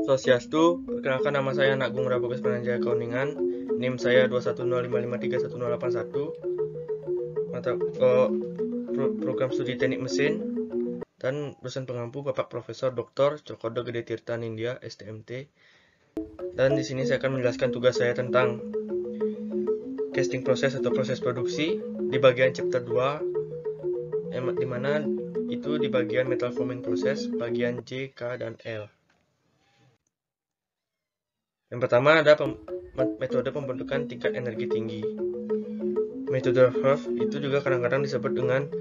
Swastiastu, perkenalkan nama saya Agung Rabagas Pananjaya Kauningan, NIM saya 2105531, mata program studi teknik mesin, dan dosen pengampu Bapak Profesor Dr. Cokodo Gede Tirta Nindya, STMT. Dan di sini saya akan menjelaskan tugas saya tentang casting proses atau proses produksi di bagian chapter 2, di mana itu di bagian metal forming proses, bagian J, K, dan L. Yang pertama ada metode pembentukan tingkat energi tinggi. Metode HERF itu juga kadang-kadang disebut dengan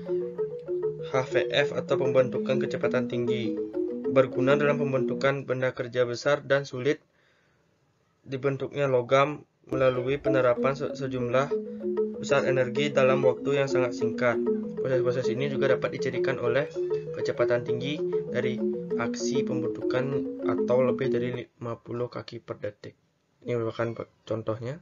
HVF atau pembentukan kecepatan tinggi, berguna dalam pembentukan benda kerja besar dan sulit dibentuknya logam melalui penerapan sejumlah besar energi dalam waktu yang sangat singkat. Proses-proses ini juga dapat dicirikan oleh kecepatan tinggi dari aksi pembentukan atau lebih dari 50 kaki per detik. Ini merupakan contohnya.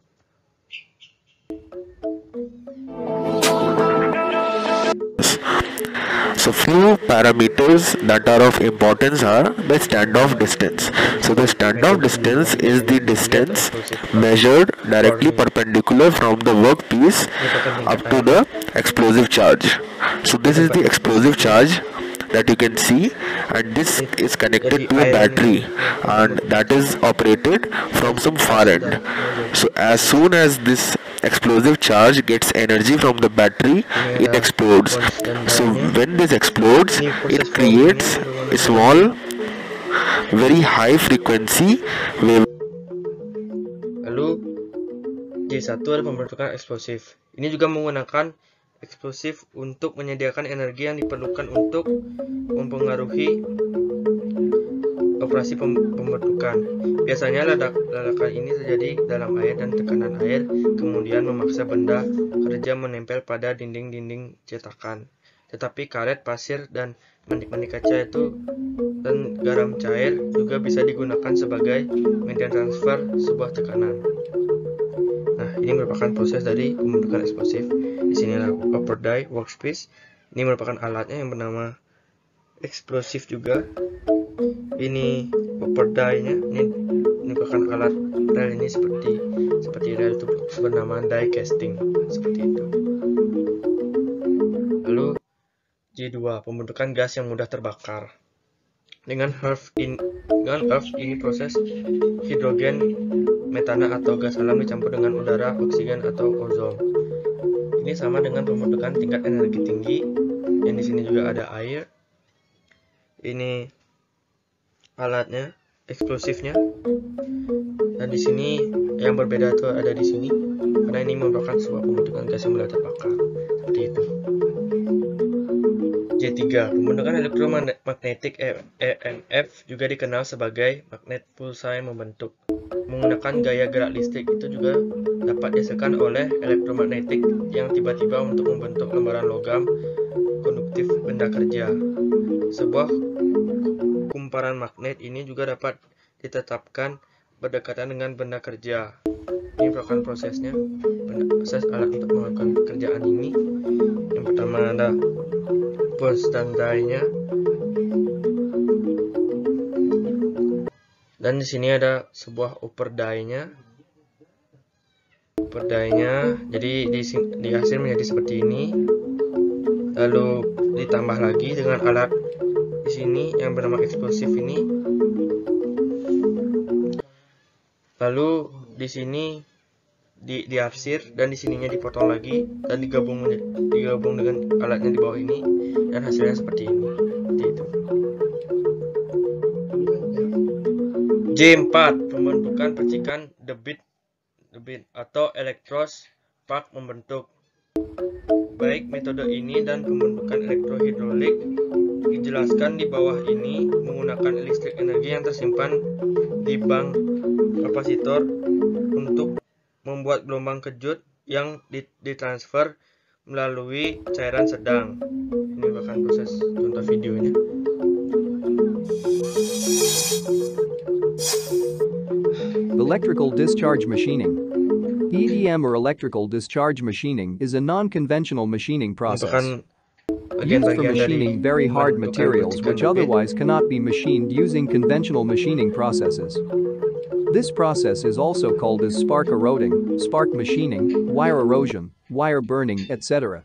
So few parameters that are of importance are the standoff distance. So the standoff distance is the distance measured directly perpendicular from the workpiece up to the explosive charge. So this is the explosive charge that you can see, and this is connected to a battery, and that is operated from some far end. So as soon as this explosive charge gets energy from the battery, it explodes. So when this explodes, it creates a small, very high frequency wave. Lalu J1 adalah pembentukan eksplosif. Ini juga menggunakan eksplosif untuk menyediakan energi yang diperlukan untuk mempengaruhi operasi pembentukan. Biasanya ledakan ini terjadi dalam air dan tekanan air kemudian memaksa benda kerja menempel pada dinding-dinding cetakan. Tetapi karet, pasir, dan mandi kaca itu dan garam cair juga bisa digunakan sebagai media transfer sebuah tekanan. Nah, ini merupakan proses dari pembentukan eksplosif. Di sini adalah upper die workspace. Ini merupakan alatnya yang bernama eksplosif juga. Ini upper die-nya. Ini merupakan alat rel ini seperti rel itu bernama die casting seperti itu. Lalu J2, pembentukan gas yang mudah terbakar. Dengan HERF ini proses hidrogen, metana atau gas alam dicampur dengan udara, oksigen atau ozon. Ini sama dengan pembentukan tingkat energi tinggi. Yang di sini juga ada air. Ini alatnya, eksplosifnya. Dan di sini yang berbeda itu ada di sini, karena ini merupakan sebuah pembentukan gas yang mudah terbakar. Seperti itu. J3, pembentukan elektromagnetik EMF juga dikenal sebagai magnet pulsa yang membentuk. Menggunakan gaya gerak listrik itu juga dapat dihasilkan oleh elektromagnetik yang tiba-tiba untuk membentuk lembaran logam konduktif benda kerja. Sebuah kumparan magnet ini juga dapat ditetapkan berdekatan dengan benda kerja. Ini merupakan prosesnya, proses alat untuk melakukan pekerjaan ini. Yang pertama ada pulse dan die-nya. Dan di sini ada sebuah upper die-nya. Upper die-nya, jadi di hasil menjadi seperti ini. Lalu ditambah lagi dengan alat di sini yang bernama eksplosif ini. Lalu di sini diarsir dan di sininya dipotong lagi dan digabung dengan alatnya di bawah ini dan hasilnya seperti ini. Seperti itu. J4, pembentukan percikan debit atau elektrospark membentuk. Baik metode ini dan pembentukan elektrohidrolik dijelaskan di bawah ini menggunakan listrik energi yang tersimpan di bank kapasitor untuk membuat gelombang kejut yang ditransfer melalui cairan sedang. Ini merupakan proses contoh videonya. Electrical discharge machining. EDM or electrical discharge machining is a non-conventional machining process. Merupakan Used for bagian-bagian dari machining very hard pembentukan materials petikan which debit. otherwise cannot be machined using conventional machining processes. This process is also called as spark eroding, spark machining, wire erosion, wire burning, etc.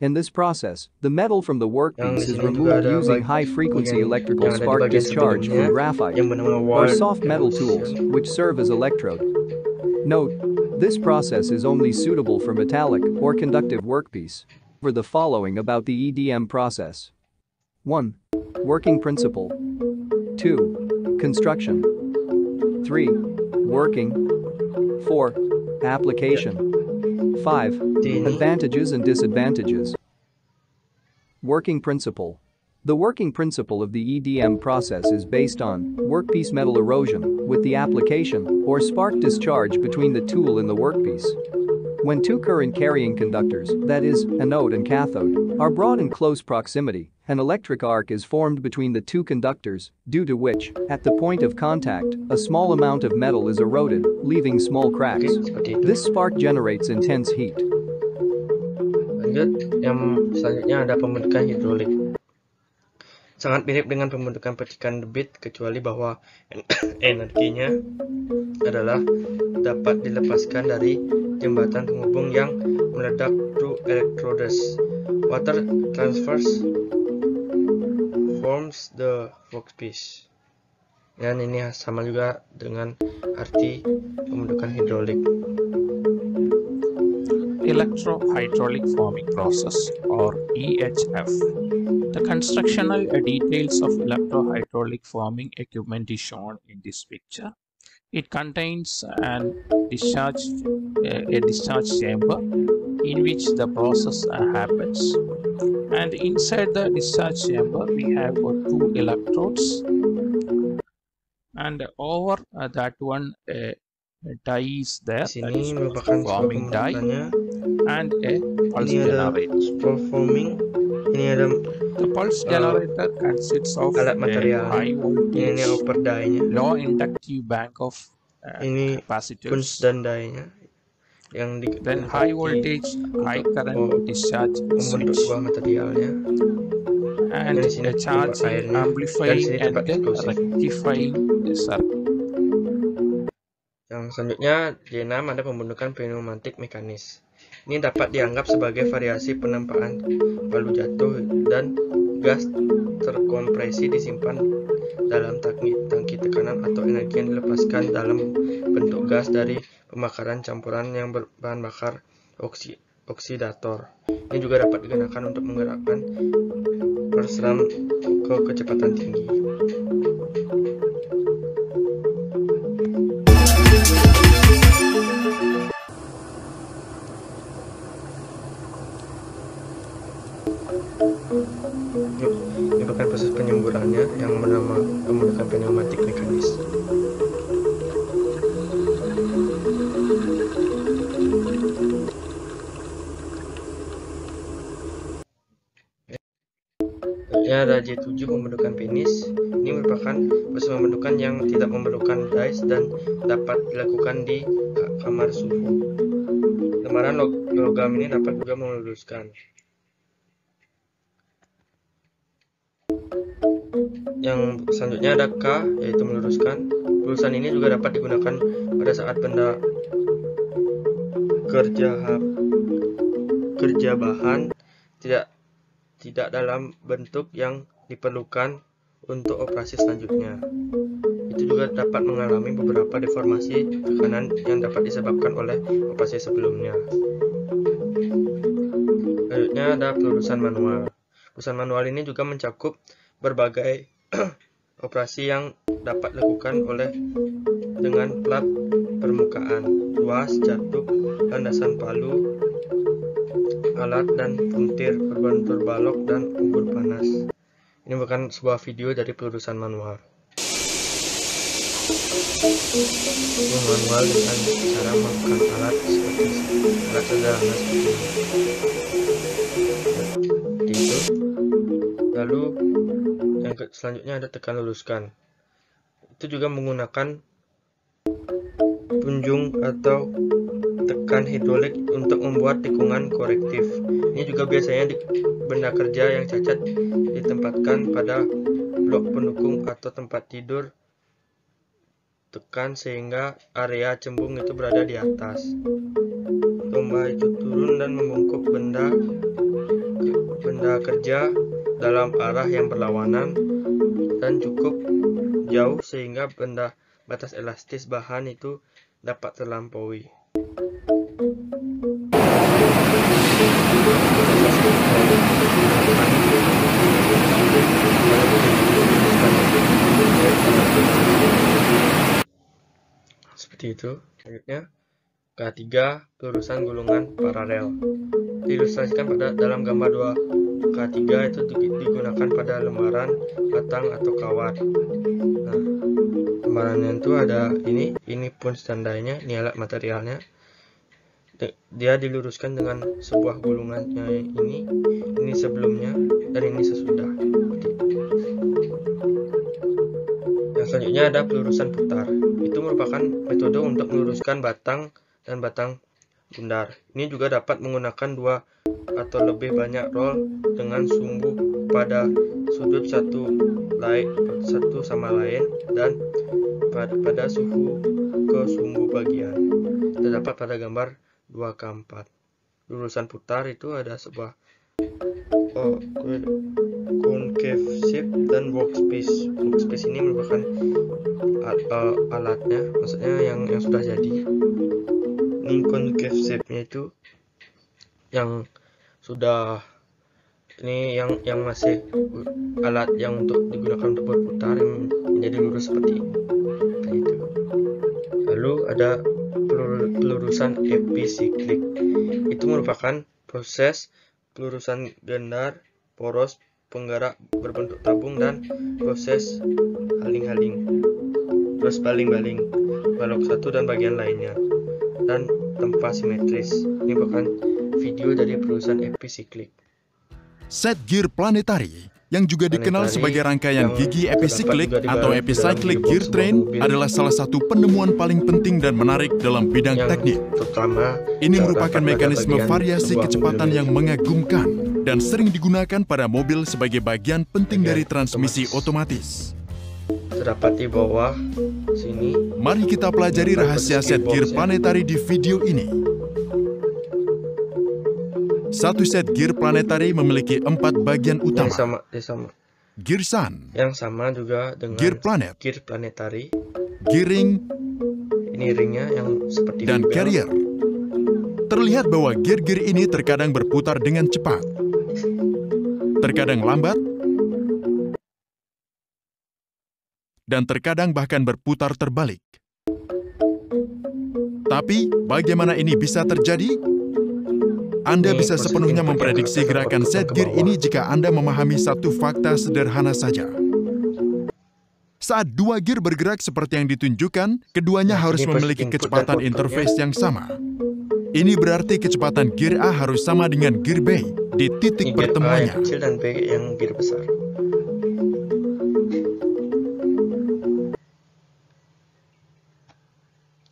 In this process, the metal from the Yang di workpiece is sini juga removed ada using high-frequency bagian electrical yang ada di spark bagian discharge sebelumnya from graphite yang bernama or wire soft metal tools, erosion. which serve as electrode. Note: this process is only suitable for metallic or conductive workpiece. For the following about the EDM process. 1. Working principle. 2. Construction. 3. Working. 4. Application. 5. Ini Advantages and disadvantages. Working principle. The working principle of the EDM process is based on workpiece metal erosion with the application or spark discharge between the tool and the workpiece. When two current carrying conductors, that is, anode and cathode, are brought in close proximity, an electric arc is formed between the two conductors, due to which, at the point of contact, a small amount of metal is eroded, leaving small cracks. seperti itu. This spark generates intense heat. Lanjut, yang selanjutnya ada pembentukan hidrolik. Sangat mirip dengan pembentukan petikan debit, kecuali bahwa energinya adalah dapat dilepaskan dari jembatan penghubung yang meledak through electrodes. Water transfers forms the workpiece. Dan ini sama juga dengan arti pembentukan hidrolik. Electrohydraulic forming process, or EHF. The constructional details of electrohydraulic forming equipment is shown in this picture. It contains a discharge chamber in which the process happens, and inside the discharge chamber we have two electrodes, and over that one die is there, Di that is sini merupakan forming die, pembentukannya. and a pulse Ini ada generator. forming. Ini ada The pulse generator consists of alat a material. high voltage, Ini upper die-nya. low inductive bank of Ini capacitors, punch dan die-nya yang then high voltage, high current discharge membentuk switch, sebuah materialnya. and Dan di sini a charging, airnya. Dan di amplifying, sini and tempat eksplosif. rectifying circuit. Yang selanjutnya di 6 ada pembentukan pneumatik mekanis. Ini dapat dianggap sebagai variasi penempaan palu jatuh dan gas terkompresi disimpan dalam tangki tekanan atau energi yang dilepaskan dalam bentuk gas dari pembakaran campuran yang berbahan bakar oksidator. Ini juga dapat digunakan untuk menggerakkan perseram ke kecepatan tinggi. Ini bukan proses penyemburannya yang bernama pembentukan pneumatik mekanis. Ya, ada J7 pembentukan penis. Ini merupakan proses pembentukan yang tidak memerlukan dies dan dapat dilakukan di kamar suhu. Lembaran logam ini dapat juga meluluskan. Yang selanjutnya ada K, yaitu meluruskan. Lulusan ini juga dapat digunakan pada saat benda kerja bahan tidak dalam bentuk yang diperlukan untuk operasi selanjutnya. Itu juga dapat mengalami beberapa deformasi tekanan yang dapat disebabkan oleh operasi sebelumnya. Selanjutnya ada pelulusan manual. Pelulusan manual ini juga mencakup berbagai operasi yang dapat dilakukan dengan plat permukaan, ruas, jatuh, landasan palu, alat dan puntir, berbentur balok, dan ubur panas. Ini bukan sebuah video dari pelurusan manual. Ini manual dengan cara menggunakan alat seperti alat sederhana seperti ini. Seperti itu. Lalu yang selanjutnya ada tekan luluskan. Itu juga menggunakan punjung atau tekan hidrolik untuk membuat tikungan korektif. Ini juga biasanya benda kerja yang cacat ditempatkan pada blok pendukung atau tempat tidur tekan sehingga area cembung itu berada di atas. Lomba itu turun dan membungkuk benda kerja dalam arah yang berlawanan dan cukup jauh sehingga benda batas elastis bahan itu dapat terlampaui. Seperti itu. Selanjutnya K3, pelurusan gulungan paralel. Diilustrasikan dalam gambar 2K3 itu digunakan pada lembaran batang atau kawat. Nah, lembarannya itu ada ini pun standarnya, ini alat materialnya. Dia diluruskan dengan sebuah gulungannya ini sebelumnya dan ini sesudah. Yang selanjutnya ada pelurusan putar. Itu merupakan metode untuk meluruskan batang dan batang bundar. Ini juga dapat menggunakan 2 atau lebih banyak roll dengan sumbu pada sudut satu sama lain dan pada suhu ke sumbu bagian. Terdapat pada gambar 2K4. Lurusan putar itu ada sebuah concave shape dan workpiece. Workpiece ini merupakan alatnya, maksudnya yang sudah jadi. Ini concave shape-nya itu yang sudah, ini yang masih alat yang untuk digunakan untuk berputar yang menjadi lurus seperti ini. Nah, itu. Lalu ada pelurusan episiklik. Itu merupakan proses pelurusan gendar poros penggerak berbentuk tabung dan proses baling-baling balok satu dan bagian lainnya dan tanpa simetris. Ini bukan video dari pelurusan episiklik. Set gear planetary yang juga dikenal sebagai rangkaian gigi episiklik atau epicyclic gear train adalah salah satu penemuan paling penting dan menarik dalam bidang teknik. Ini merupakan mekanisme variasi kecepatan yang mengagumkan dan sering digunakan pada mobil sebagai bagian penting dari transmisi otomatis. Terdapat di bawah sini. Mari kita pelajari rahasia set gear planetary di video ini. Satu set gear planetary memiliki 4 bagian utama. Gear sun, yang sama juga dengan gear planet, gear planetary, gear ring, ini ringnya yang seperti dan bel. carrier. Terlihat bahwa gear-gear ini terkadang berputar dengan cepat, terkadang lambat, dan terkadang bahkan berputar terbalik. Tapi, bagaimana ini bisa terjadi? Anda bisa sepenuhnya memprediksi gerakan set gear ini jika Anda memahami satu fakta sederhana saja. Saat 2 gear bergerak seperti yang ditunjukkan, keduanya harus memiliki kecepatan interface yang sama. Ini berarti kecepatan gear A harus sama dengan gear B di titik pertemuannya. Gear A yang kecil dan B yang gear besar.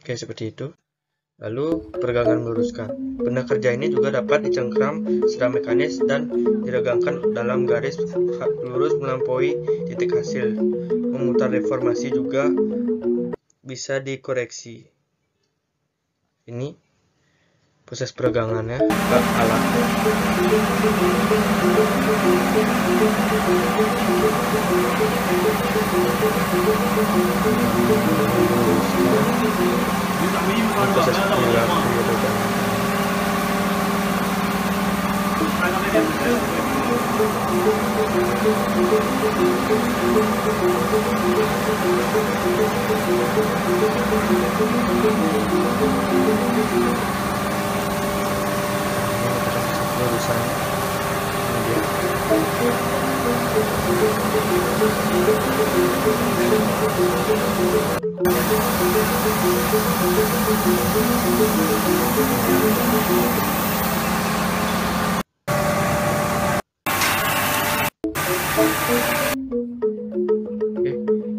Oke, seperti itu. Lalu pergangan meluruskan. Benda kerja ini juga dapat dicengkram secara mekanis dan diregangkan dalam garis lurus melampaui titik hasil. Memutar deformasi juga bisa dikoreksi. Ini proses peregangannya ke alatnya. Proses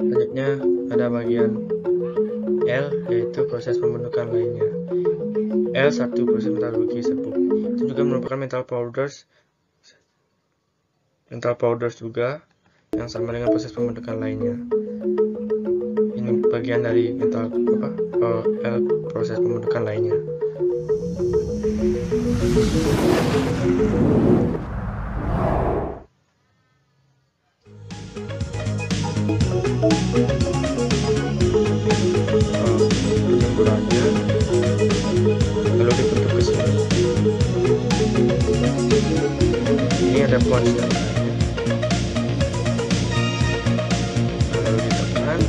Selanjutnya ada bagian L, yaitu proses pembentukan lainnya. L1 proses metalurgi serbuk. Itu juga merupakan metal powders juga yang sama dengan proses pembentukan lainnya. Ini bagian dari L proses pembentukan lainnya. Penyemburannya lalu dibentuk ke sini. Ini ada pons dan lalu ditekan.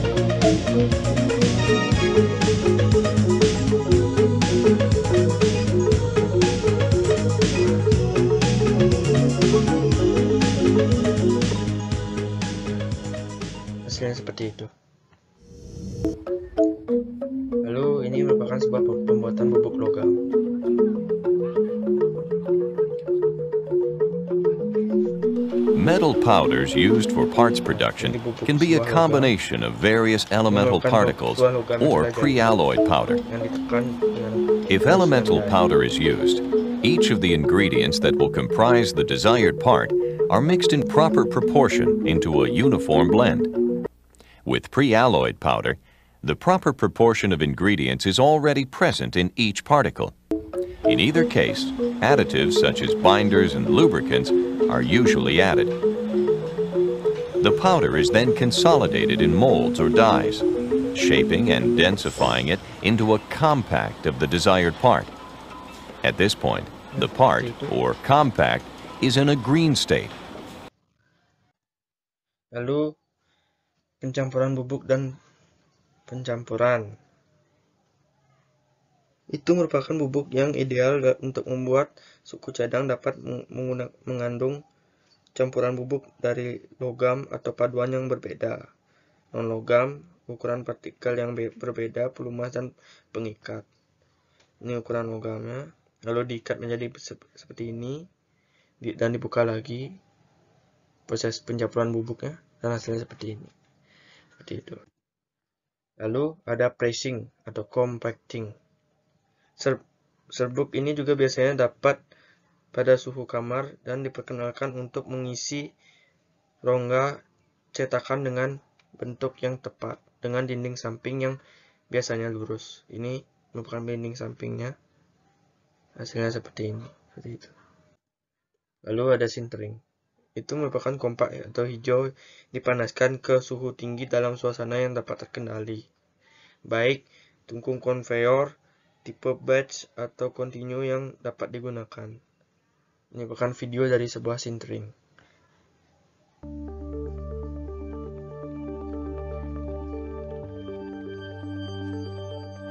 Hasilnya seperti itu. Lalu ini merupakan sebuah pembuatan bubuk logam. Metal powders used for parts production can be a combination of various elemental particles or pre-alloyed powder. If elemental powder is used, each of the ingredients that will comprise the desired part are mixed in proper proportion into a uniform blend. With pre-alloyed powder, the proper proportion of ingredients is already present in each particle. In either case, additives such as binders and lubricants are usually added. The powder is then consolidated in molds or dies, shaping and densifying it into a compact of the desired part. At this point, the part, or compact, is in a green state. Lalu pencampuran bubuk dan pencampuran. Itu merupakan bubuk yang ideal untuk membuat suku cadang dapat mengandung campuran bubuk dari logam atau paduan yang berbeda. Non-logam, ukuran partikel yang berbeda, pelumas, dan pengikat. Ini ukuran logamnya. Lalu diikat menjadi seperti ini. Dan dibuka lagi. Proses pencampuran bubuknya. Dan hasilnya seperti ini. Seperti itu. Lalu ada pressing atau compacting. Serbuk ini juga biasanya dapat pada suhu kamar dan diperkenalkan untuk mengisi rongga cetakan dengan bentuk yang tepat dengan dinding samping yang biasanya lurus. Ini merupakan dinding sampingnya. Hasilnya seperti ini, seperti itu. Lalu ada sintering. Itu merupakan kompak atau hijau dipanaskan ke suhu tinggi dalam suasana yang dapat terkendali. Baik tungku konveyor, tipe batch atau continue yang dapat digunakan. Ini merupakan video dari sebuah sintering.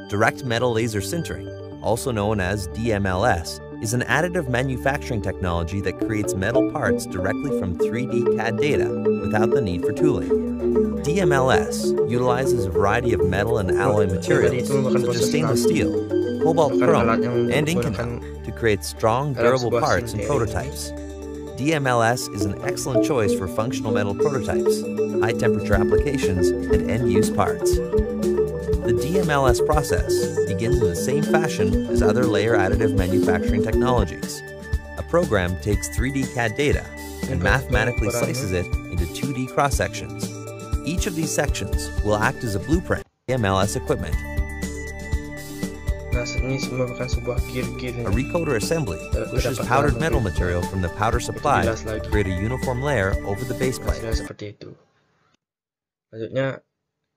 Direct metal laser sintering, also known as DMLS, is an additive manufacturing technology that creates metal parts directly from 3D CAD data without the need for tooling. DMLS utilizes a variety of metal and alloy materials such as stainless steel, cobalt chrome, and Inconel to create strong, durable parts and prototypes. DMLS is an excellent choice for functional metal prototypes, high-temperature applications, and end-use parts. The DMLS process begins in the same fashion as other layer additive manufacturing technologies. A program takes 3D CAD data and mathematically slices it into 2D cross-sections. Each of these sections will act as a blueprint for DMLS equipment. Ini merupakan sebuah gear. A recoater assembly pushes powdered metal material from the powder supply to create a uniform layer over the base plate. Seperti itu. Selanjutnya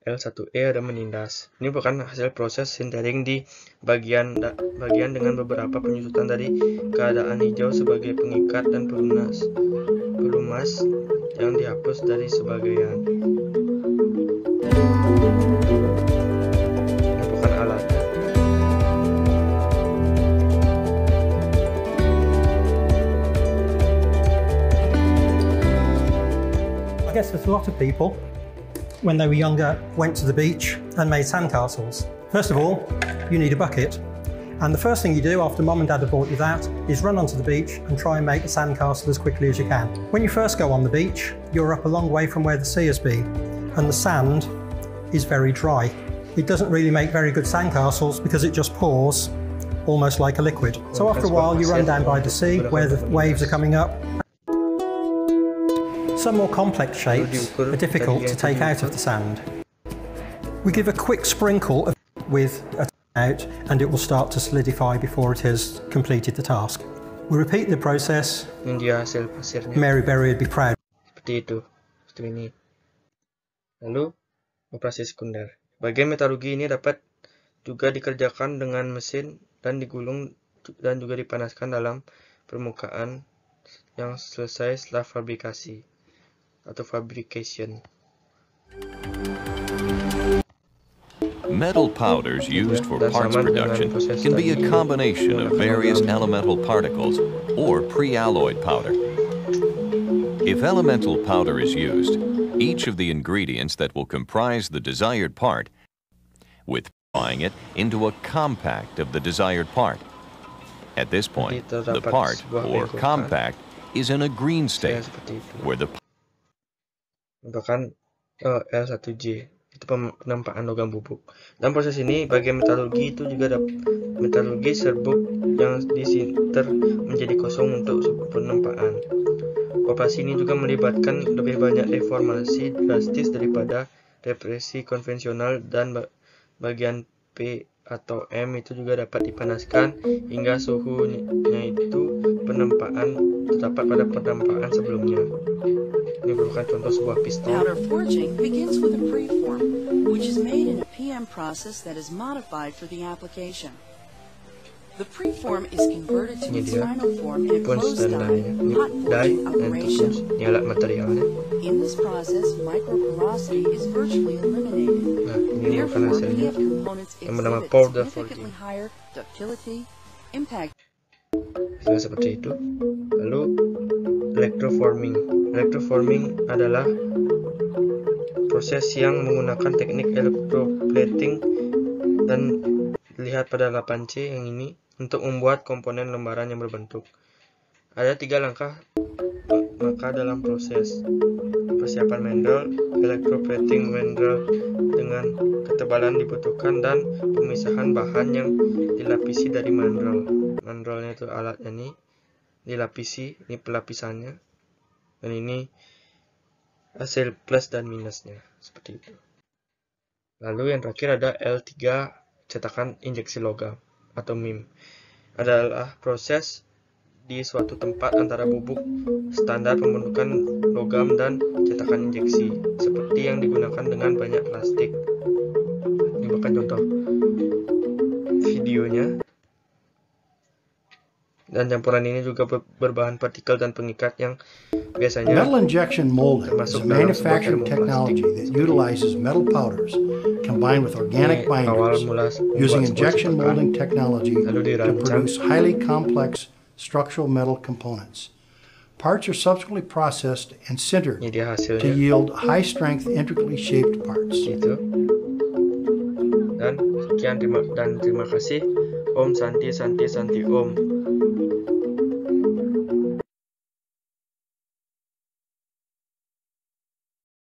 L1E ada menindas. Ini merupakan hasil proses sintering di bagian dengan beberapa penyusutan dari keadaan hijau sebagai pengikat dan pelumas yang dihapus dari sebagian. Merupakan alat. I guess there's a lot of people, when they were younger, went to the beach and made sandcastles. First of all, you need a bucket. And the first thing you do after mum and dad have bought you that is run onto the beach and try and make the sandcastle as quickly as you can. When you first go on the beach, you're up a long way from where the sea has been, and the sand is very dry. It doesn't really make very good sandcastles because it just pours almost like a liquid. So after a while you run down by the sea where the waves are coming up. Some more complex shapes are difficult to take out of the sand. We give a quick sprinkle with a out and it will start to solidify before it has completed the task. We repeat the process. Ini dia hasil pasirnya. Mary Berry would be proud. Seperti itu, seperti ini. Lalu operasi sekunder. Bagian metalurgi ini dapat juga dikerjakan dengan mesin dan digulung dan juga dipanaskan dalam permukaan yang selesai setelah fabrikasi atau fabrication. Metal powders used for parts production can be a combination of various elemental particles or pre-alloyed powder. If elemental powder is used, each of the ingredients that will comprise the desired part, with applying it into a compact of the desired part. At this point, the part, or compact, is in a green state, where the Bahkan L1J itu penampakan logam bubuk. Dalam proses ini, bagian metalurgi itu juga metalurgi serbuk yang disinter menjadi kosong untuk penampakan. Operasi ini juga melibatkan lebih banyak reformasi drastis daripada represi konvensional, dan bagian P atau M itu juga dapat dipanaskan hingga suhunya itu penampakan terdapat pada penampakan sebelumnya. Ini merupakan contoh sebuah piston. Powder forging begins with a preform, which is made in a PM process that is modified for the application. The preform is converted to its final form in a closed die, hot forging operation. Ini alat materialnya. In this process, microporosity is virtually eliminated. Nah, ini merupakan Therefore, hasilnya PM components yang bernama exhibit powder significantly forging. higher ductility, impact. Sudah seperti itu. Lalu electroforming. Electroforming adalah proses yang menggunakan teknik electroplating dan dilihat pada 8C yang ini untuk membuat komponen lembaran yang berbentuk. Ada 3 langkah maka dalam proses persiapan mandrel, electroplating mandrel dengan ketebalan dibutuhkan, dan pemisahan bahan yang dilapisi dari mandrel. Mandrelnya itu alatnya nih, dilapisi, ini pelapisannya, dan ini hasil plus dan minusnya, seperti itu. Lalu yang terakhir ada L3, cetakan injeksi logam atau MIM. Adalah proses di suatu tempat antara bubuk standar pembentukan logam dan cetakan injeksi, seperti yang digunakan dengan banyak plastik. Ini bukan contoh videonya. Dan campuran ini juga berbahan partikel dan pengikat yang biasanya metal injection molding is a manufacturing technology that utilizes metal powders combined with organic binders using injection molding technology to produce highly complex structural metal components. Parts are subsequently processed and sintered to yield high-strength, intricately shaped parts. Gitu. Dan sekian, terima kasih. Om Santi Santi Santi Om.